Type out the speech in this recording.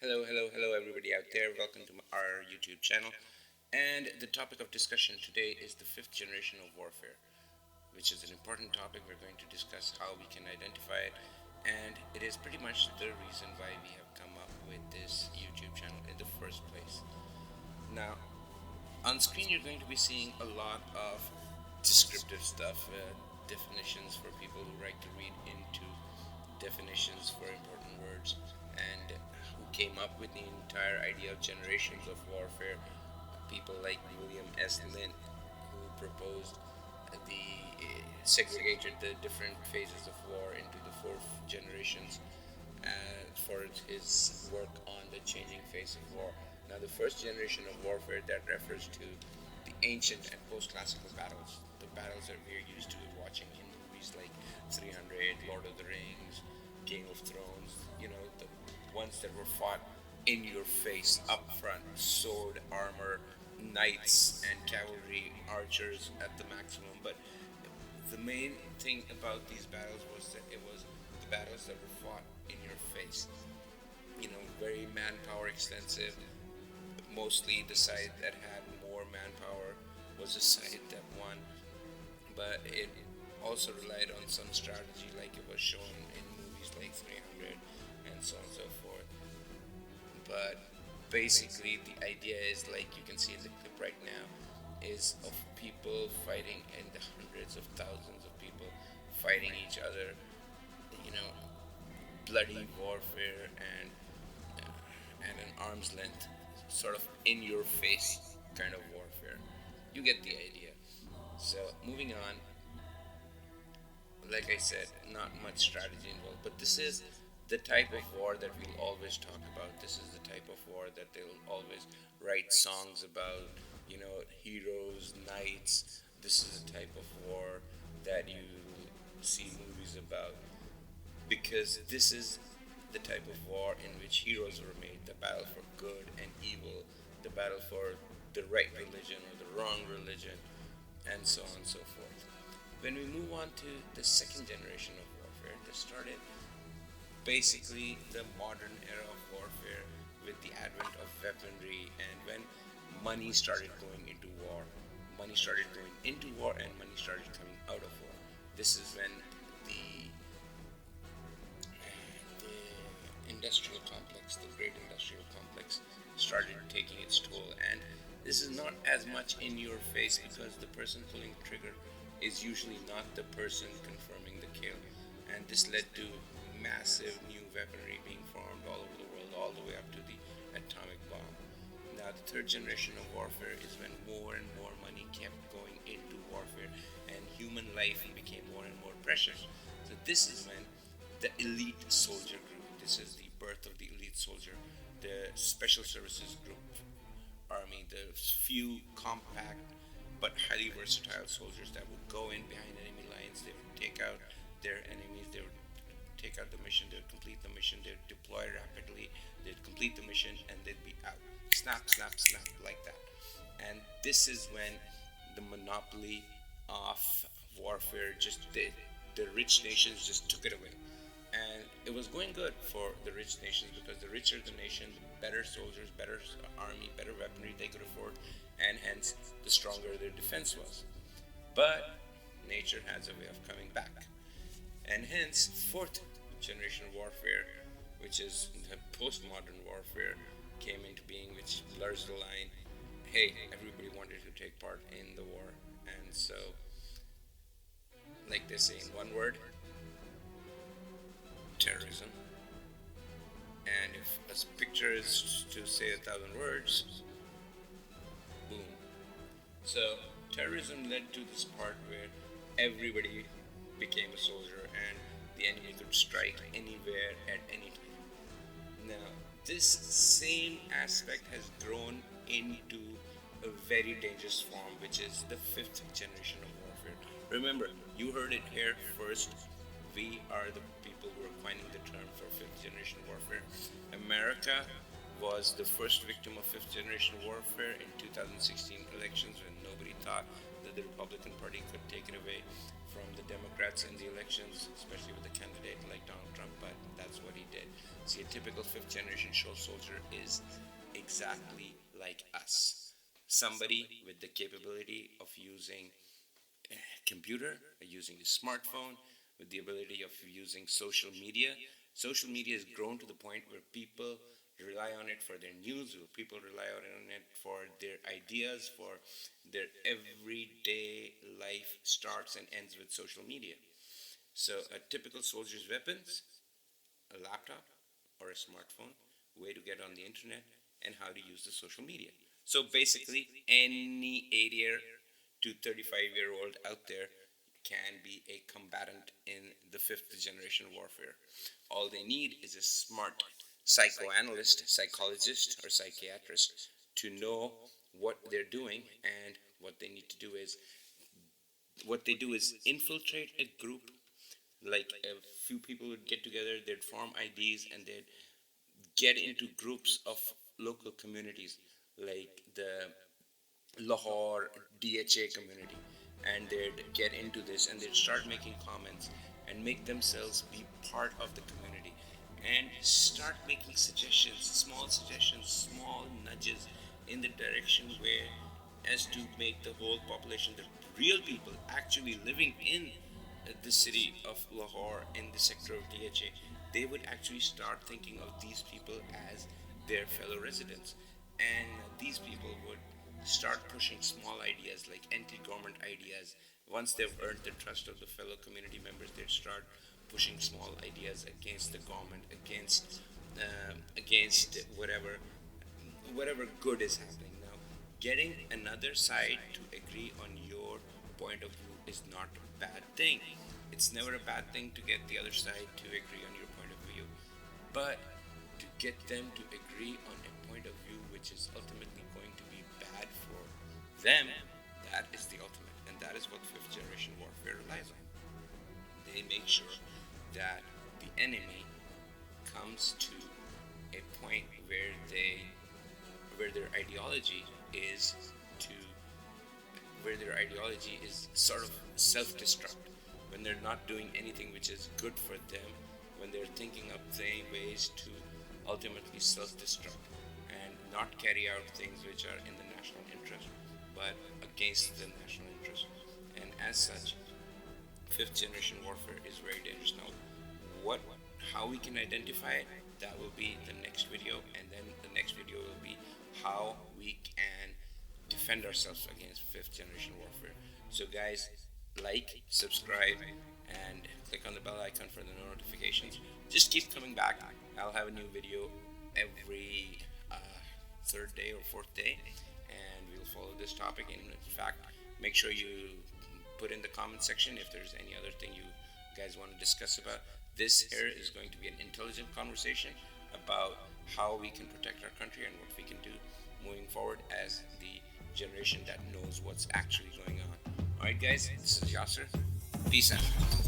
Hello, everybody out there. Welcome to our YouTube channel. And the topic of discussion today is the fifth generation of warfare, which is an important topic. We're going to discuss how we can identify it, and it is pretty much the reason why we have come up with this YouTube channel in the first place. Now, on screen, you're going to be seeing a lot of descriptive stuff, definitions for people who like to read into definitions for important words, and who came up with the entire idea of generations of warfare. People like William S. Lynn, who proposed segregated the different phases of war into the four generations for his work on the changing face of war. Now, the first generation of warfare that refers to the ancient and post-classical battles, the battles that we're used to watching in movies like 300, Lord of the Rings, Game of Thrones, the ones that were fought in your face, up front, sword, armor, knights, and cavalry, archers at the maximum. But the main thing about these battles was that it was the battles that were fought in your face. Very manpower extensive. Mostly the side that had more manpower was the side that won, but it also relied on some strategy, like it was shown in movies like 300 and so on and so forth. But basically, the idea is, like you can see in the clip right now, is of people fighting, and the hundreds of thousands of people fighting each other. You know, bloody warfare and an arm's length, sort of in your face kind of warfare. You get the idea. So moving on, like I said, not much strategy involved, but this is the type of war that we'll always talk about. This is the type of war that they'll always write songs about, heroes, knights. This is the type of war that you see movies about, because this is the type of war in which heroes were made, the battle for good and evil, the battle for the right religion or the wrong religion, and so on and so forth. When we move on to the second generation of warfare, this started basically the modern era of warfare with the advent of weaponry, and when money started going into war. Money started going into war and money started coming out of war. This is when the industrial complex, the great industrial complex, started taking its toll. And this is not as much in your face, because the person pulling the trigger is usually not the person confirming the kill. And this led to massive new weaponry being formed all over the world, all the way up to the atomic bomb. Now, the third generation of warfare is when more and more money kept going into warfare and human life became more and more precious. So, this is when the elite soldier grew. This is the birth of the elite soldier, the special services group army, the few compact but highly versatile soldiers that would go in behind enemy lines. They would take out their enemies. They would take out the mission. They would complete the mission. They would deploy rapidly. They'd complete the mission and they'd be out. Snap, snap, snap, like that. And this is when the monopoly of warfare just did. The rich nations just took it away. And it was going good for the rich nations, because the richer the nation, the better soldiers, better army, better weaponry they could afford, and hence the stronger their defense was. But nature has a way of coming back, and hence fourth generation warfare, which is the postmodern warfare, came into being, which blurs the line. Hey, everybody wanted to take part in the war, and so, like they say in one word, terrorism. And if a picture is to say 1,000 words, boom. So terrorism led to this part where everybody became a soldier and the enemy could strike anywhere at any time. Now, this same aspect has grown into a very dangerous form, which is the fifth generation of warfare. Remember, you heard it here first. We are the people who are coining the term for fifth generation warfare. America was the first victim of fifth generation warfare in 2016 elections, when nobody thought that the Republican Party could take it away from the Democrats in the elections, especially with a candidate like Donald Trump, but that's what he did. See, a typical fifth generation soldier is exactly like us. Somebody with the capability of using a computer, using a smartphone, with the ability of using social media. Social media has grown to the point where people rely on it for their news, where people rely on it for their ideas, for their everyday life starts and ends with social media. So a typical soldier's weapons, a laptop or a smartphone, way to get on the internet, and how to use the social media. So basically, any 8-year to 35-year-old out there can be a combatant in the fifth generation warfare. All they need is a smart psychoanalyst, psychologist, or psychiatrist to know what they're doing, and what they do is infiltrate a group. Like a few people would get together, they'd form IDs, and they'd get into groups of local communities, like the Lahore DHA community, and they'd get into this and they'd start making comments and make themselves be part of the community and start making suggestions, small nudges in the direction where as to make the whole population, the real people actually living in the city of Lahore in the sector of DHA, they would actually start thinking of these people as their fellow residents. And these people would start pushing small ideas like anti-government ideas. Once they've earned the trust of the fellow community members, they'd start pushing small ideas against the government, against whatever good is happening. Now, getting another side to agree on your point of view is not a bad thing. It's never a bad thing to get the other side to agree on your point of view, but to get them to agree on a point of view which is ultimately going to be bad for them, that is the ultimate, and that is what fifth generation warfare relies on. They make sure that the enemy comes to a point where their ideology is to where their ideology is sort of self-destruct, when they're not doing anything which is good for them, when they're thinking of ways to ultimately self-destruct and not carry out things which are in the national interest but against the national interest. And as such, fifth generation warfare is very dangerous. Now, how we can identify it, that will be the next video, and then the next video will be how we can defend ourselves against fifth generation warfare. So guys, like, subscribe, and click on the bell icon for the notifications. Just keep coming back. I'll have a new video every third day or fourth day, and we'll follow this topic. And in fact, make sure you put in the comment section if there's any other thing you guys want to discuss about. This here is going to be an intelligent conversation about how we can protect our country and what we can do moving forward as the generation that knows what's actually going on. Alright guys, this is Yasser. Peace out.